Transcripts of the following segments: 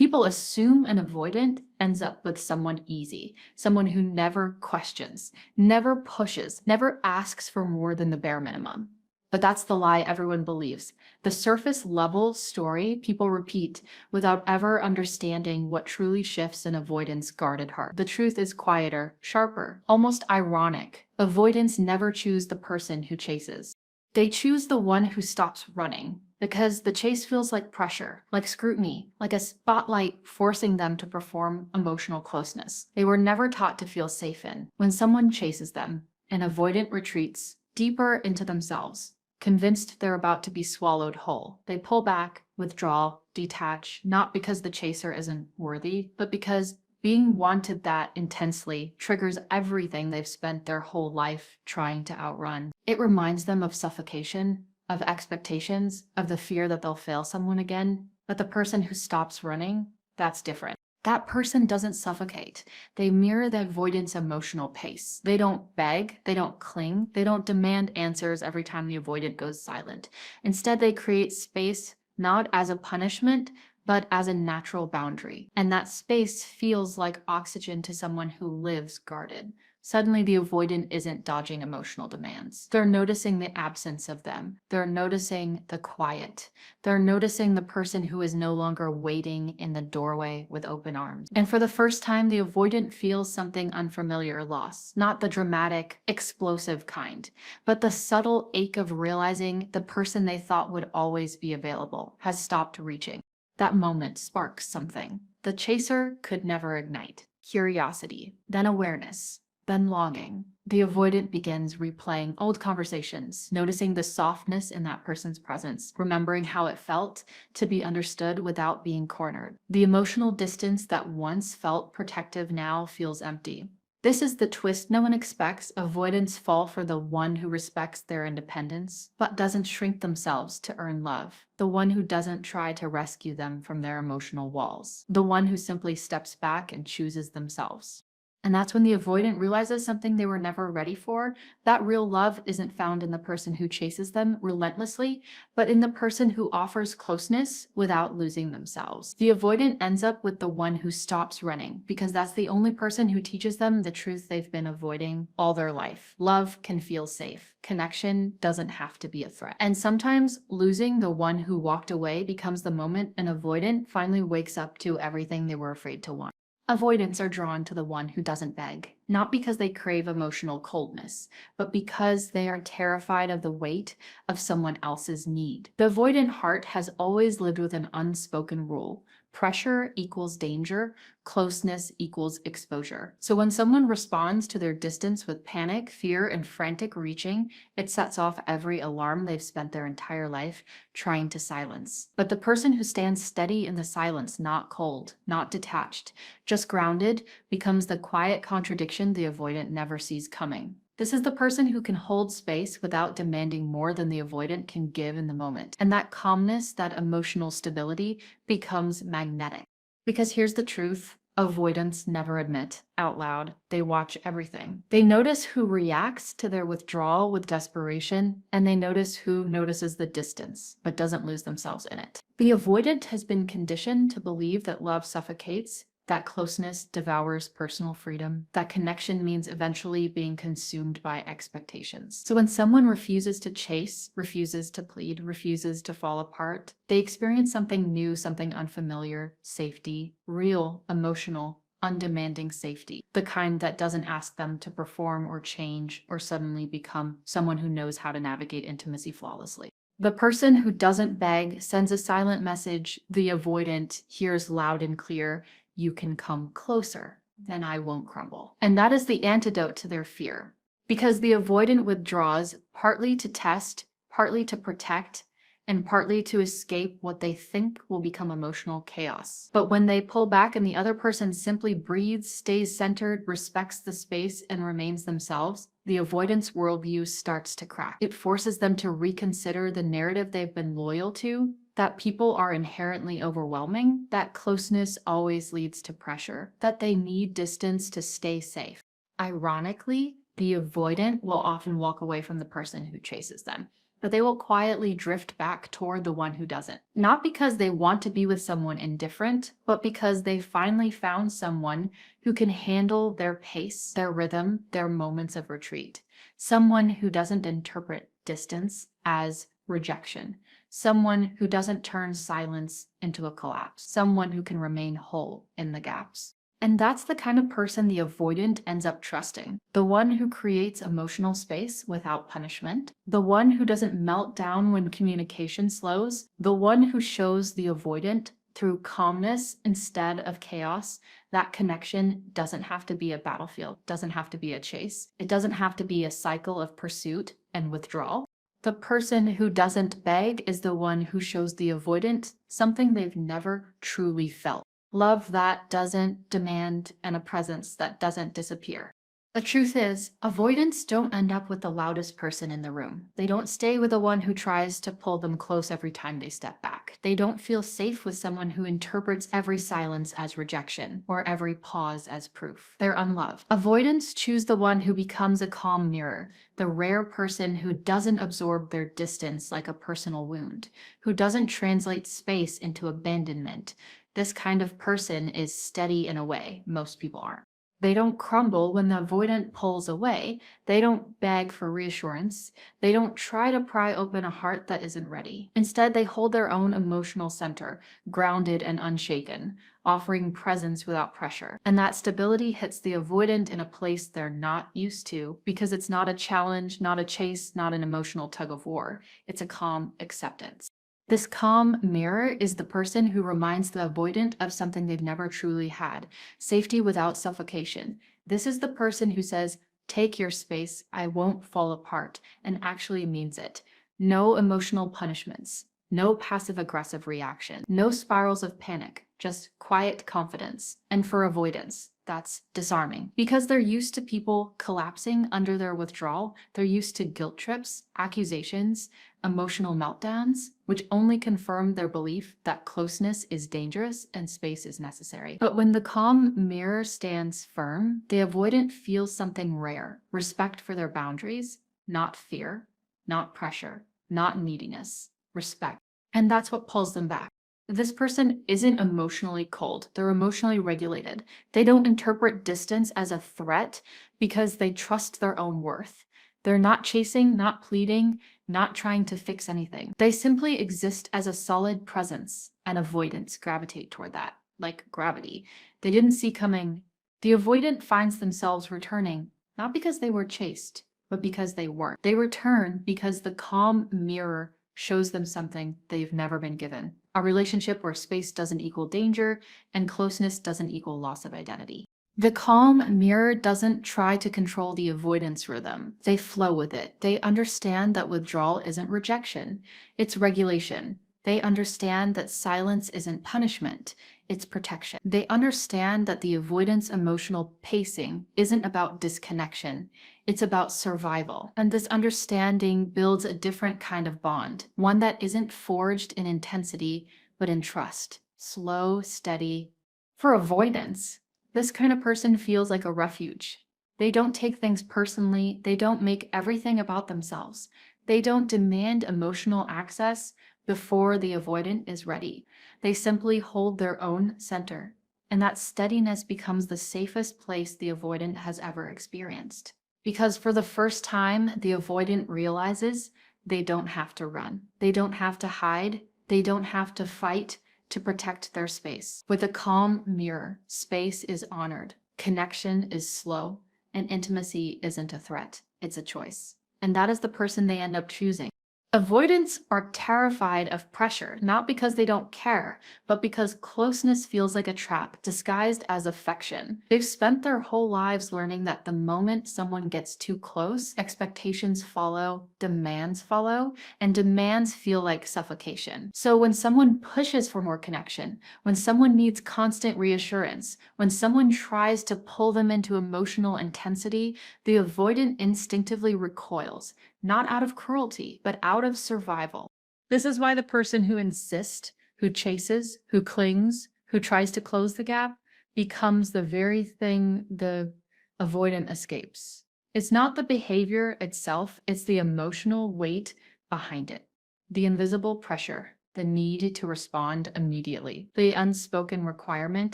People assume an avoidant ends up with someone easy, someone who never questions, never pushes, never asks for more than the bare minimum. But that's the lie everyone believes. The surface level story people repeat without ever understanding what truly shifts an avoidant's guarded heart. The truth is quieter, sharper, almost ironic. Avoidants never choose the person who chases. They choose the one who stops running, because the chase feels like pressure, like scrutiny, like a spotlight forcing them to perform emotional closeness they were never taught to feel safe in. When someone chases them, an avoidant retreats deeper into themselves, convinced they're about to be swallowed whole. They pull back, withdraw, detach, not because the chaser isn't worthy, but because being wanted that intensely triggers everything they've spent their whole life trying to outrun. It reminds them of suffocation, of expectations, of the fear that they'll fail someone again. But the person who stops running, that's different. That person doesn't suffocate. They mirror the avoidant's emotional pace. They don't beg, they don't cling, they don't demand answers every time the avoidant goes silent. Instead, they create space not as a punishment, but as a natural boundary. And that space feels like oxygen to someone who lives guarded. Suddenly, the avoidant isn't dodging emotional demands. They're noticing the absence of them. They're noticing the quiet. They're noticing the person who is no longer waiting in the doorway with open arms. And for the first time, the avoidant feels something unfamiliar loss. Not the dramatic, explosive kind, but the subtle ache of realizing the person they thought would always be available has stopped reaching. That moment sparks something the chaser could never ignite. Curiosity, then awareness, then longing. The avoidant begins replaying old conversations, noticing the softness in that person's presence, remembering how it felt to be understood without being cornered. The emotional distance that once felt protective now feels empty. This is the twist no one expects. Avoidants fall for the one who respects their independence, but doesn't shrink themselves to earn love. The one who doesn't try to rescue them from their emotional walls. The one who simply steps back and chooses themselves. And that's when the avoidant realizes something they were never ready for. That real love isn't found in the person who chases them relentlessly, but in the person who offers closeness without losing themselves. The avoidant ends up with the one who stops running, because that's the only person who teaches them the truth they've been avoiding all their life. Love can feel safe. Connection doesn't have to be a threat. And sometimes losing the one who walked away becomes the moment an avoidant finally wakes up to everything they were afraid to want. Avoidants are drawn to the one who doesn't beg, not because they crave emotional coldness, but because they are terrified of the weight of someone else's need. The avoidant heart has always lived with an unspoken rule. Pressure equals danger, closeness equals exposure. So when someone responds to their distance with panic, fear, and frantic reaching, it sets off every alarm they've spent their entire life trying to silence. But the person who stands steady in the silence, not cold, not detached, just grounded, becomes the quiet contradiction the avoidant never sees coming. This is the person who can hold space without demanding more than the avoidant can give in the moment. And that calmness, that emotional stability, becomes magnetic. Because here's the truth. Avoidants never admit out loud. They watch everything. They notice who reacts to their withdrawal with desperation, and they notice who notices the distance, but doesn't lose themselves in it. The avoidant has been conditioned to believe that love suffocates, that closeness devours personal freedom, that connection means eventually being consumed by expectations. So when someone refuses to chase, refuses to plead, refuses to fall apart, they experience something new, something unfamiliar, safety, real, emotional, undemanding safety, the kind that doesn't ask them to perform or change or suddenly become someone who knows how to navigate intimacy flawlessly. The person who doesn't beg sends a silent message. The avoidant hears loud and clear, "You can come closer, then I won't crumble." And that is the antidote to their fear. Because the avoidant withdraws partly to test, partly to protect, and partly to escape what they think will become emotional chaos. But when they pull back and the other person simply breathes, stays centered, respects the space, and remains themselves, the avoidance worldview starts to crack. It forces them to reconsider the narrative they've been loyal to, that people are inherently overwhelming, that closeness always leads to pressure, that they need distance to stay safe. Ironically, the avoidant will often walk away from the person who chases them, but they will quietly drift back toward the one who doesn't. Not because they want to be with someone indifferent, but because they finally found someone who can handle their pace, their rhythm, their moments of retreat. Someone who doesn't interpret distance as rejection. Someone who doesn't turn silence into a collapse. Someone who can remain whole in the gaps. And that's the kind of person the avoidant ends up trusting. The one who creates emotional space without punishment. The one who doesn't melt down when communication slows. The one who shows the avoidant through calmness instead of chaos. That connection doesn't have to be a battlefield, doesn't have to be a chase. It doesn't have to be a cycle of pursuit and withdrawal. The person who doesn't beg is the one who shows the avoidant something they've never truly felt. Love that doesn't demand and a presence that doesn't disappear. The truth is, avoidants don't end up with the loudest person in the room. They don't stay with the one who tries to pull them close every time they step back. They don't feel safe with someone who interprets every silence as rejection or every pause as proof. They're unloved. Avoidants choose the one who becomes a calm mirror, the rare person who doesn't absorb their distance like a personal wound, who doesn't translate space into abandonment. This kind of person is steady in a way most people aren't. They don't crumble when the avoidant pulls away. They don't beg for reassurance. They don't try to pry open a heart that isn't ready. Instead, they hold their own emotional center, grounded and unshaken, offering presence without pressure. And that stability hits the avoidant in a place they're not used to because it's not a challenge, not a chase, not an emotional tug of war. It's a calm acceptance. This calm mirror is the person who reminds the avoidant of something they've never truly had, safety without suffocation. This is the person who says, "Take your space, I won't fall apart," and actually means it. No emotional punishments, no passive-aggressive reaction, no spirals of panic, just quiet confidence. And for avoidance, that's disarming. Because they're used to people collapsing under their withdrawal, they're used to guilt trips, accusations, emotional meltdowns, which only confirm their belief that closeness is dangerous and space is necessary. But when the calm mirror stands firm, the avoidant feels something rare: respect for their boundaries, not fear, not pressure, not neediness, respect. And that's what pulls them back. This person isn't emotionally cold. They're emotionally regulated. They don't interpret distance as a threat because they trust their own worth. They're not chasing, not pleading, not trying to fix anything. They simply exist as a solid presence, and avoidants gravitate toward that, like gravity. They didn't see coming. The avoidant finds themselves returning, not because they were chased, but because they weren't. They return because the calm mirror shows them something they've never been given. A relationship where space doesn't equal danger and closeness doesn't equal loss of identity. The calm mirror doesn't try to control the avoidance rhythm. They flow with it. They understand that withdrawal isn't rejection, it's regulation. They understand that silence isn't punishment, it's protection. They understand that the avoidance emotional pacing isn't about disconnection, it's about survival. And this understanding builds a different kind of bond, one that isn't forged in intensity, but in trust. Slow, steady. For avoidance, this kind of person feels like a refuge. They don't take things personally. They don't make everything about themselves. They don't demand emotional access before the avoidant is ready. They simply hold their own center. And that steadiness becomes the safest place the avoidant has ever experienced. Because for the first time, the avoidant realizes they don't have to run. They don't have to hide. They don't have to fight to protect their space. With a calm mirror, space is honored, connection is slow, and intimacy isn't a threat, it's a choice. And that is the person they end up choosing. Avoidants are terrified of pressure, not because they don't care, but because closeness feels like a trap disguised as affection. They've spent their whole lives learning that the moment someone gets too close, expectations follow, demands follow, and demands feel like suffocation. So when someone pushes for more connection, when someone needs constant reassurance, when someone tries to pull them into emotional intensity, the avoidant instinctively recoils. Not out of cruelty, but out of survival. This is why the person who insists, who chases, who clings, who tries to close the gap becomes the very thing the avoidant escapes. It's not the behavior itself, it's the emotional weight behind it. The invisible pressure, the need to respond immediately, the unspoken requirement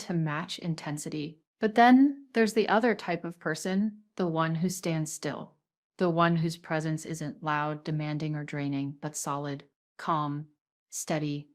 to match intensity. But then there's the other type of person, the one who stands still, the one whose presence isn't loud, demanding, or draining, but solid, calm, steady,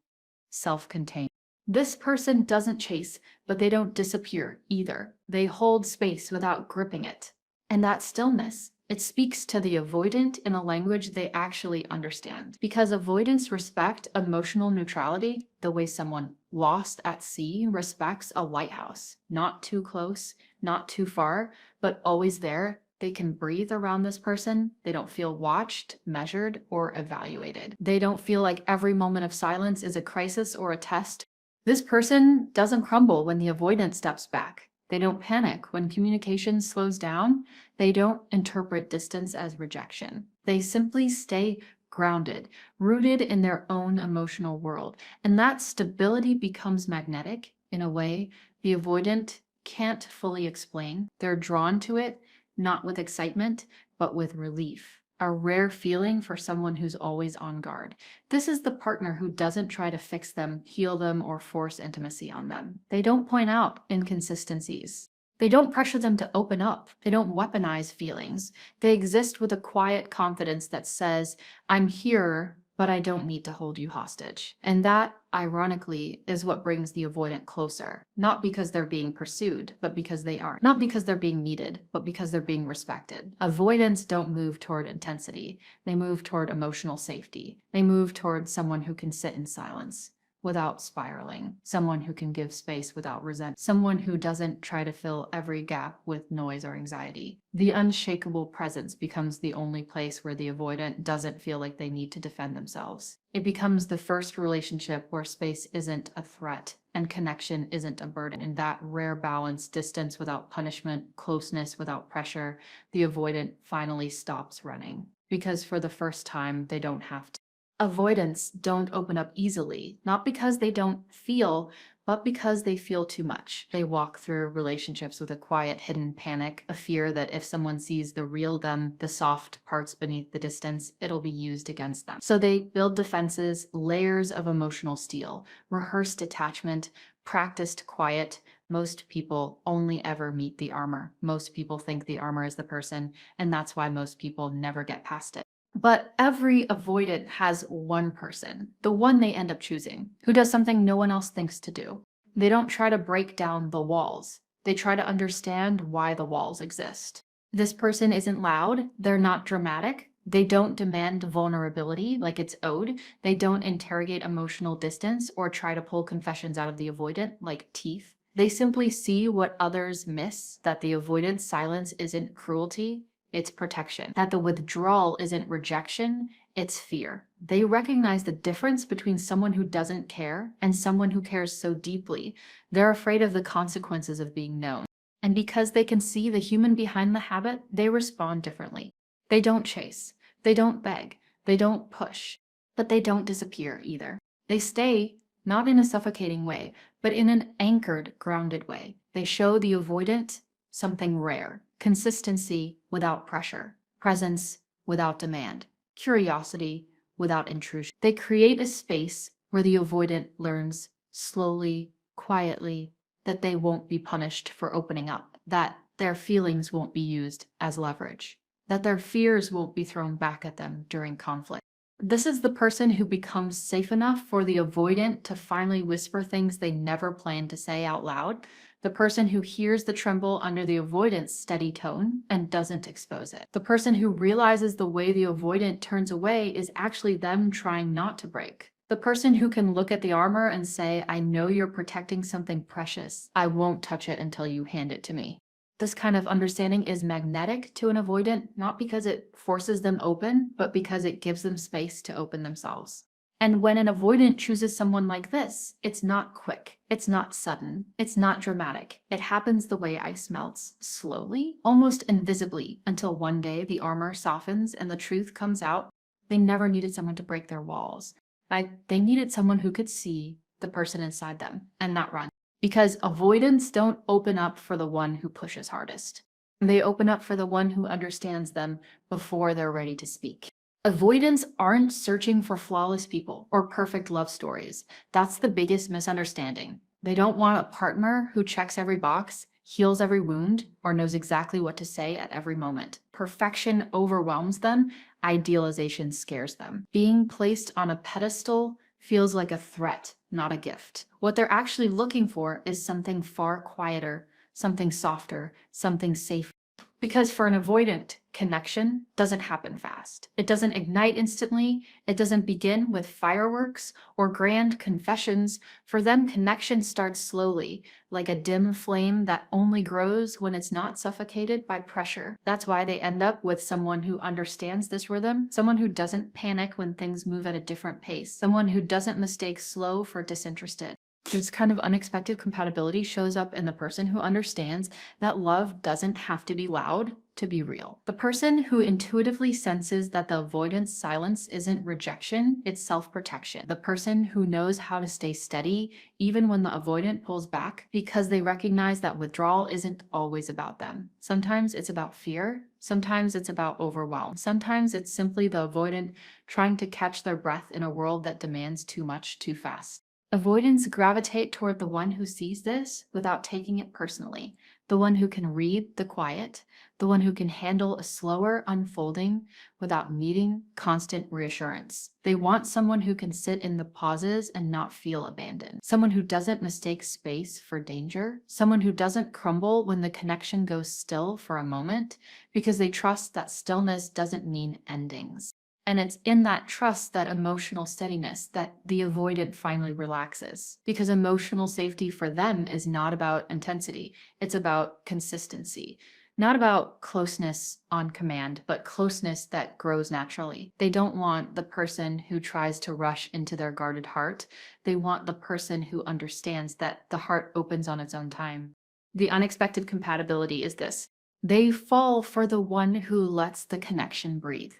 self-contained. This person doesn't chase, but they don't disappear either. They hold space without gripping it. And that stillness, it speaks to the avoidant in a language they actually understand. Because avoidants respect emotional neutrality the way someone lost at sea respects a lighthouse. Not too close, not too far, but always there. They can breathe around this person. They don't feel watched, measured, or evaluated. They don't feel like every moment of silence is a crisis or a test. This person doesn't crumble when the avoidant steps back. They don't panic when communication slows down. They don't interpret distance as rejection. They simply stay grounded, rooted in their own emotional world. And that stability becomes magnetic in a way the avoidant can't fully explain. They're drawn to it, not with excitement, but with relief. A rare feeling for someone who's always on guard. This is the partner who doesn't try to fix them, heal them, or force intimacy on them. They don't point out inconsistencies. They don't pressure them to open up. They don't weaponize feelings. They exist with a quiet confidence that says, I'm here, but I don't need to hold you hostage. And that, ironically, is what brings the avoidant closer. Not because they're being pursued, but because they aren't. Not because they're being needed, but because they're being respected. Avoidants don't move toward intensity. They move toward emotional safety. They move toward someone who can sit in silence without spiraling, someone who can give space without resentment, someone who doesn't try to fill every gap with noise or anxiety. The unshakable presence becomes the only place where the avoidant doesn't feel like they need to defend themselves. It becomes the first relationship where space isn't a threat and connection isn't a burden. In that rare balance, distance without punishment, closeness without pressure, the avoidant finally stops running. Because for the first time, they don't have to. Avoidants don't open up easily, not because they don't feel, but because they feel too much. They walk through relationships with a quiet, hidden panic, a fear that if someone sees the real them, the soft parts beneath the distance, it'll be used against them. So they build defenses, layers of emotional steel, rehearsed attachment, practiced quiet. Most people only ever meet the armor. Most people think the armor is the person, and that's why most people never get past it. But every avoidant has one person, the one they end up choosing, who does something no one else thinks to do. They don't try to break down the walls. They try to understand why the walls exist. This person isn't loud. They're not dramatic. They don't demand vulnerability like it's owed. They don't interrogate emotional distance or try to pull confessions out of the avoidant like teeth. They simply see what others miss, that the avoidant's silence isn't cruelty, it's protection. That the withdrawal isn't rejection, it's fear. They recognize the difference between someone who doesn't care and someone who cares so deeply. They're afraid of the consequences of being known. And because they can see the human behind the habit, they respond differently. They don't chase. They don't beg. They don't push. But they don't disappear either. They stay, not in a suffocating way, but in an anchored, grounded way. They show the avoidant something rare. Consistency without pressure, presence without demand, curiosity without intrusion. They create a space where the avoidant learns slowly, quietly, that they won't be punished for opening up, that their feelings won't be used as leverage, that their fears won't be thrown back at them during conflict. This is the person who becomes safe enough for the avoidant to finally whisper things they never planned to say out loud. The person who hears the tremble under the avoidant's steady tone and doesn't expose it. The person who realizes the way the avoidant turns away is actually them trying not to break. The person who can look at the armor and say, I know you're protecting something precious. I won't touch it until you hand it to me. This kind of understanding is magnetic to an avoidant, not because it forces them open, but because it gives them space to open themselves. And when an avoidant chooses someone like this, it's not quick, it's not sudden, it's not dramatic. It happens the way ice melts, slowly, almost invisibly, until one day the armor softens and the truth comes out. They never needed someone to break their walls. They needed someone who could see the person inside them and not run. Because avoidants don't open up for the one who pushes hardest. They open up for the one who understands them before they're ready to speak. Avoidants aren't searching for flawless people or perfect love stories. That's the biggest misunderstanding. They don't want a partner who checks every box, heals every wound, or knows exactly what to say at every moment. Perfection overwhelms them, idealization scares them. Being placed on a pedestal feels like a threat, not a gift. What they're actually looking for is something far quieter, something softer, something safer. Because for an avoidant, connection doesn't happen fast. It doesn't ignite instantly. It doesn't begin with fireworks or grand confessions. For them, connection starts slowly, like a dim flame that only grows when it's not suffocated by pressure. That's why they end up with someone who understands this rhythm, someone who doesn't panic when things move at a different pace, someone who doesn't mistake slow for disinterested. This kind of unexpected compatibility shows up in the person who understands that love doesn't have to be loud to be real. The person who intuitively senses that the avoidance silence isn't rejection, it's self-protection. The person who knows how to stay steady even when the avoidant pulls back because they recognize that withdrawal isn't always about them. Sometimes it's about fear. Sometimes it's about overwhelm. Sometimes it's simply the avoidant trying to catch their breath in a world that demands too much too fast. Avoidants gravitate toward the one who sees this without taking it personally, the one who can read the quiet, the one who can handle a slower unfolding without needing constant reassurance. They want someone who can sit in the pauses and not feel abandoned, someone who doesn't mistake space for danger, someone who doesn't crumble when the connection goes still for a moment because they trust that stillness doesn't mean endings. And it's in that trust, that emotional steadiness, that the avoidant finally relaxes. Because emotional safety for them is not about intensity, it's about consistency. Not about closeness on command, but closeness that grows naturally. They don't want the person who tries to rush into their guarded heart. They want the person who understands that the heart opens on its own time. The unexpected compatibility is this: they fall for the one who lets the connection breathe.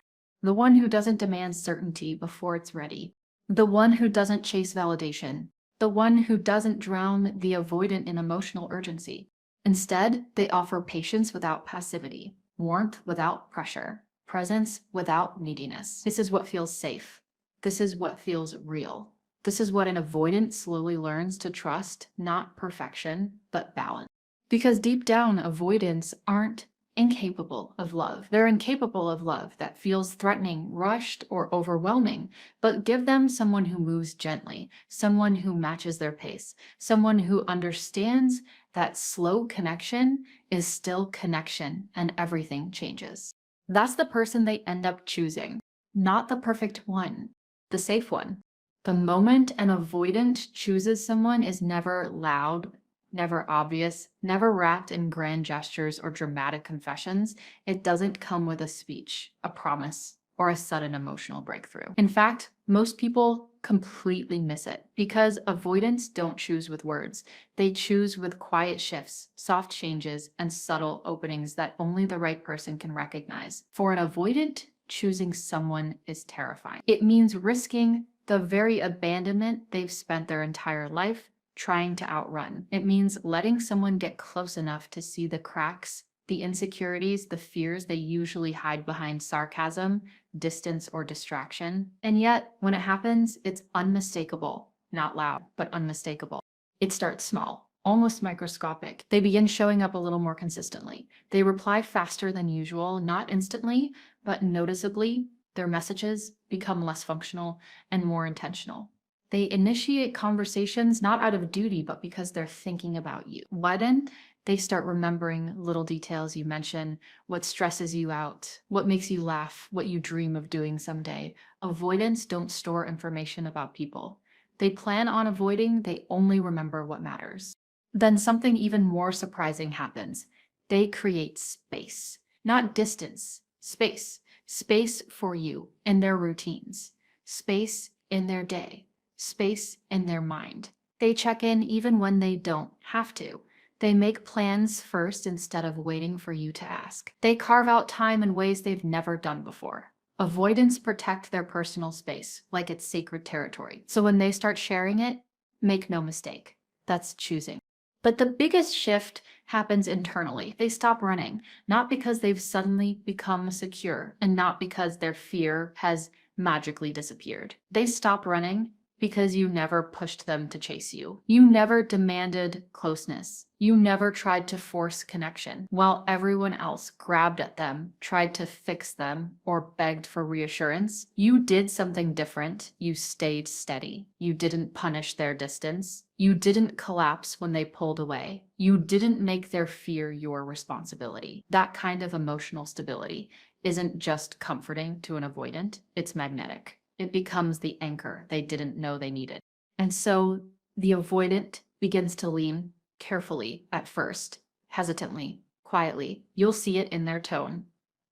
The one who doesn't demand certainty before it's ready. The one who doesn't chase validation. The one who doesn't drown the avoidant in emotional urgency. Instead, they offer patience without passivity, warmth without pressure, presence without neediness. This is what feels safe. This is what feels real. This is what an avoidant slowly learns to trust, not perfection, but balance. Because deep down, avoidants aren't incapable of love. They're incapable of love that feels threatening, rushed, or overwhelming. But give them someone who moves gently, someone who matches their pace, someone who understands that slow connection is still connection and everything changes. That's the person they end up choosing, not the perfect one, the safe one. The moment an avoidant chooses someone is never loud, never obvious, never wrapped in grand gestures or dramatic confessions. It doesn't come with a speech, a promise, or a sudden emotional breakthrough. In fact, most people completely miss it because avoidants don't choose with words. They choose with quiet shifts, soft changes, and subtle openings that only the right person can recognize. For an avoidant, choosing someone is terrifying. It means risking the very abandonment they've spent their entire life trying to outrun. It means letting someone get close enough to see the cracks, the insecurities, the fears they usually hide behind sarcasm, distance, or distraction. And yet, when it happens, it's unmistakable. Not loud, but unmistakable. It starts small, almost microscopic. They begin showing up a little more consistently. They reply faster than usual, not instantly, but noticeably. Their messages become less functional and more intentional. They initiate conversations not out of duty, but because they're thinking about you. Widen, they start remembering little details you mention, what stresses you out, what makes you laugh, what you dream of doing someday. Avoidants don't store information about people. They plan on avoiding, they only remember what matters. Then something even more surprising happens. They create space, not distance, space. Space for you in their routines, space in their day, space in their mind. They check in even when they don't have to. They make plans first instead of waiting for you to ask. They carve out time in ways they've never done before. Avoidants protect their personal space like it's sacred territory. So when they start sharing it, make no mistake, that's choosing. But the biggest shift happens internally. They stop running, not because they've suddenly become secure and not because their fear has magically disappeared. They stop running because you never pushed them to chase you. You never demanded closeness. You never tried to force connection, while everyone else grabbed at them, tried to fix them, or begged for reassurance. You did something different. You stayed steady. You didn't punish their distance. You didn't collapse when they pulled away. You didn't make their fear your responsibility. That kind of emotional stability isn't just comforting to an avoidant, it's magnetic. It becomes the anchor they didn't know they needed. And so the avoidant begins to lean carefully at first, hesitantly, quietly. You'll see it in their tone,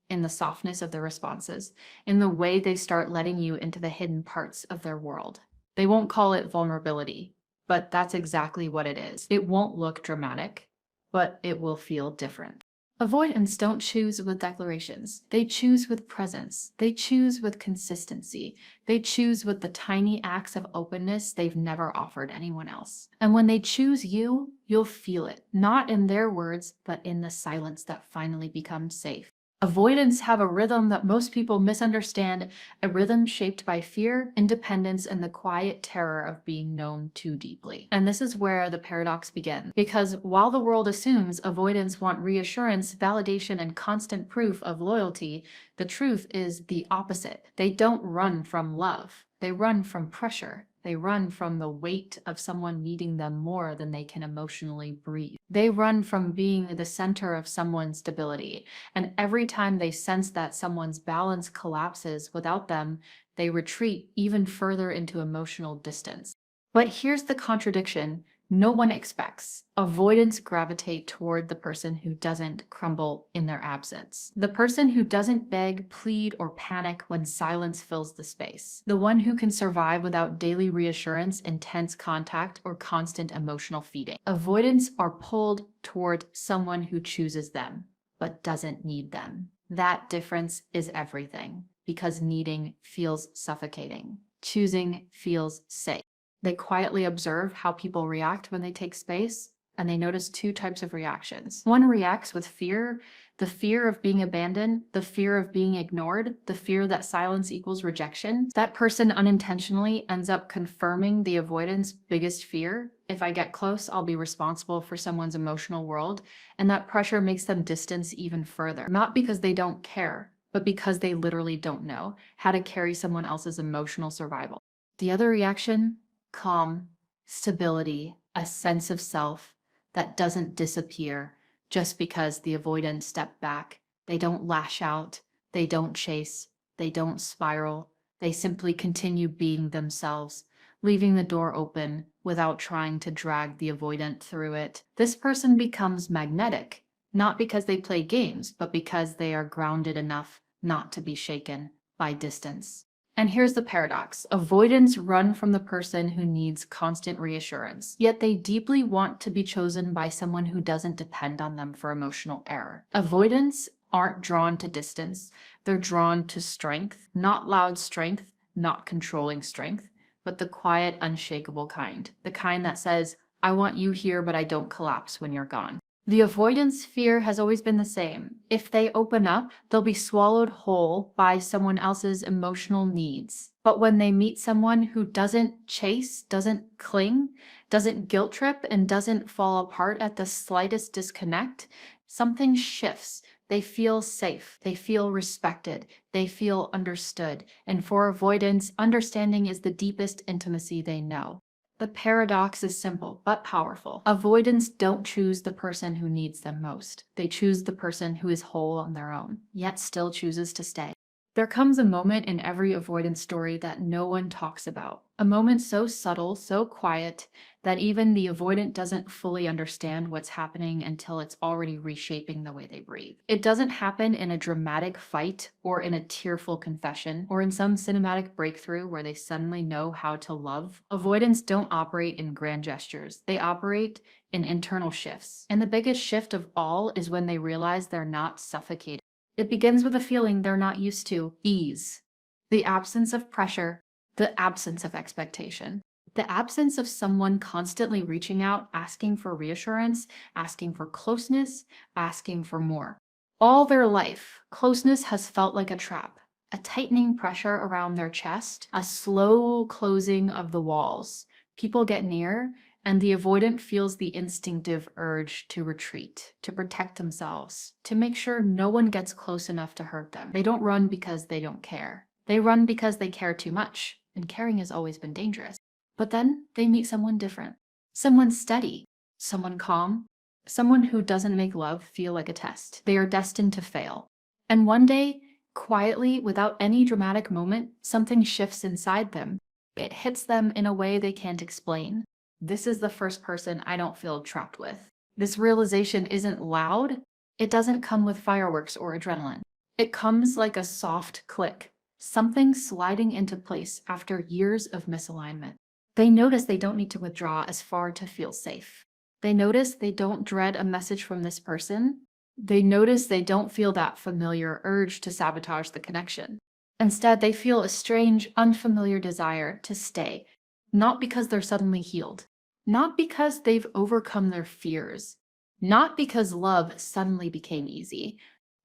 in the softness of their responses, in the way they start letting you into the hidden parts of their world. They won't call it vulnerability, but that's exactly what it is. It won't look dramatic, but it will feel different. Avoidants don't choose with declarations. They choose with presence. They choose with consistency. They choose with the tiny acts of openness they've never offered anyone else. And when they choose you, you'll feel it, not in their words, but in the silence that finally becomes safe. Avoidants have a rhythm that most people misunderstand, a rhythm shaped by fear, independence, and the quiet terror of being known too deeply. And this is where the paradox begins. Because while the world assumes avoidants want reassurance, validation, and constant proof of loyalty, the truth is the opposite. They don't run from love. They run from pressure. They run from the weight of someone needing them more than they can emotionally breathe. They run from being the center of someone's stability. And every time they sense that someone's balance collapses without them, they retreat even further into emotional distance. But here's the contradiction no one expects. Avoidants gravitate toward the person who doesn't crumble in their absence. The person who doesn't beg, plead, or panic when silence fills the space. The one who can survive without daily reassurance, intense contact, or constant emotional feeding. Avoidants are pulled toward someone who chooses them, but doesn't need them. That difference is everything, because needing feels suffocating. Choosing feels safe. They quietly observe how people react when they take space, and they notice two types of reactions. One reacts with fear, the fear of being abandoned, the fear of being ignored, the fear that silence equals rejection. That person unintentionally ends up confirming the avoidant's biggest fear. If I get close, I'll be responsible for someone's emotional world, and that pressure makes them distance even further. Not because they don't care, but because they literally don't know how to carry someone else's emotional survival. The other reaction, calm, stability, a sense of self that doesn't disappear just because the avoidants step back. They don't lash out, they don't chase, they don't spiral. They simply continue being themselves, leaving the door open without trying to drag the avoidant through it. This person becomes magnetic, not because they play games, but because they are grounded enough not to be shaken by distance. And here's the paradox. Avoidants run from the person who needs constant reassurance, yet they deeply want to be chosen by someone who doesn't depend on them for emotional error. Avoidants aren't drawn to distance, they're drawn to strength, not loud strength, not controlling strength, but the quiet, unshakable kind, the kind that says, I want you here, but I don't collapse when you're gone. The avoidance fear has always been the same. If they open up, they'll be swallowed whole by someone else's emotional needs. But when they meet someone who doesn't chase, doesn't cling, doesn't guilt trip, and doesn't fall apart at the slightest disconnect, something shifts. They feel safe, they feel respected, they feel understood. And for avoidants, understanding is the deepest intimacy they know. The paradox is simple but powerful. Avoidants don't choose the person who needs them most. They choose the person who is whole on their own, yet still chooses to stay. There comes a moment in every avoidance story that no one talks about. A moment so subtle, so quiet, that even the avoidant doesn't fully understand what's happening until it's already reshaping the way they breathe. It doesn't happen in a dramatic fight or in a tearful confession or in some cinematic breakthrough where they suddenly know how to love. Avoidants don't operate in grand gestures. They operate in internal shifts. And the biggest shift of all is when they realize they're not suffocated. It begins with a feeling they're not used to, ease, the absence of pressure, the absence of expectation. The absence of someone constantly reaching out, asking for reassurance, asking for closeness, asking for more. All their life, closeness has felt like a trap, a tightening pressure around their chest, a slow closing of the walls. People get near, and the avoidant feels the instinctive urge to retreat, to protect themselves, to make sure no one gets close enough to hurt them. They don't run because they don't care. They run because they care too much, and caring has always been dangerous. But then they meet someone different, someone steady, someone calm, someone who doesn't make love feel like a test. They are destined to fail. And one day, quietly, without any dramatic moment, something shifts inside them. It hits them in a way they can't explain. This is the first person I don't feel trapped with. This realization isn't loud. It doesn't come with fireworks or adrenaline. It comes like a soft click, something sliding into place after years of misalignment. They notice they don't need to withdraw as far to feel safe. They notice they don't dread a message from this person. They notice they don't feel that familiar urge to sabotage the connection. Instead, they feel a strange, unfamiliar desire to stay, not because they're suddenly healed, not because they've overcome their fears, not because love suddenly became easy,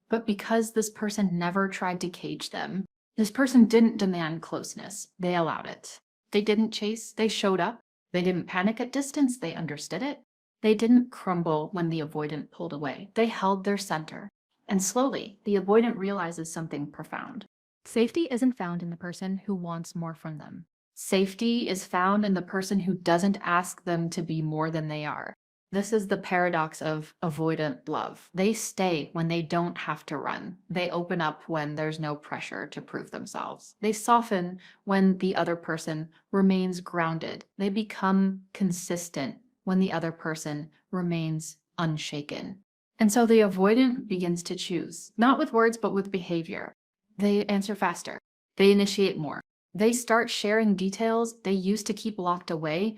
but because this person never tried to cage them. This person didn't demand closeness, they allowed it. They didn't chase, they showed up. They didn't panic at distance, they understood it. They didn't crumble when the avoidant pulled away. They held their center. And slowly, the avoidant realizes something profound. Safety isn't found in the person who wants more from them. Safety is found in the person who doesn't ask them to be more than they are. This is the paradox of avoidant love. They stay when they don't have to run. They open up when there's no pressure to prove themselves. They soften when the other person remains grounded. They become consistent when the other person remains unshaken. And so the avoidant begins to choose, not with words, but with behavior. They answer faster. They initiate more. They start sharing details they used to keep locked away.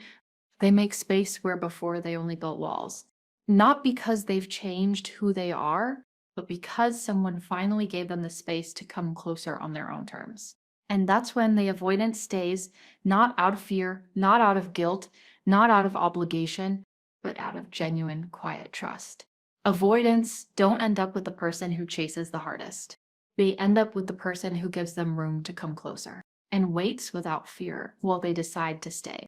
They make space where before they only built walls. Not because they've changed who they are, but because someone finally gave them the space to come closer on their own terms. And that's when the avoidance stays, not out of fear, not out of guilt, not out of obligation, but out of genuine, quiet trust. Avoidants don't end up with the person who chases the hardest. They end up with the person who gives them room to come closer and waits without fear while they decide to stay.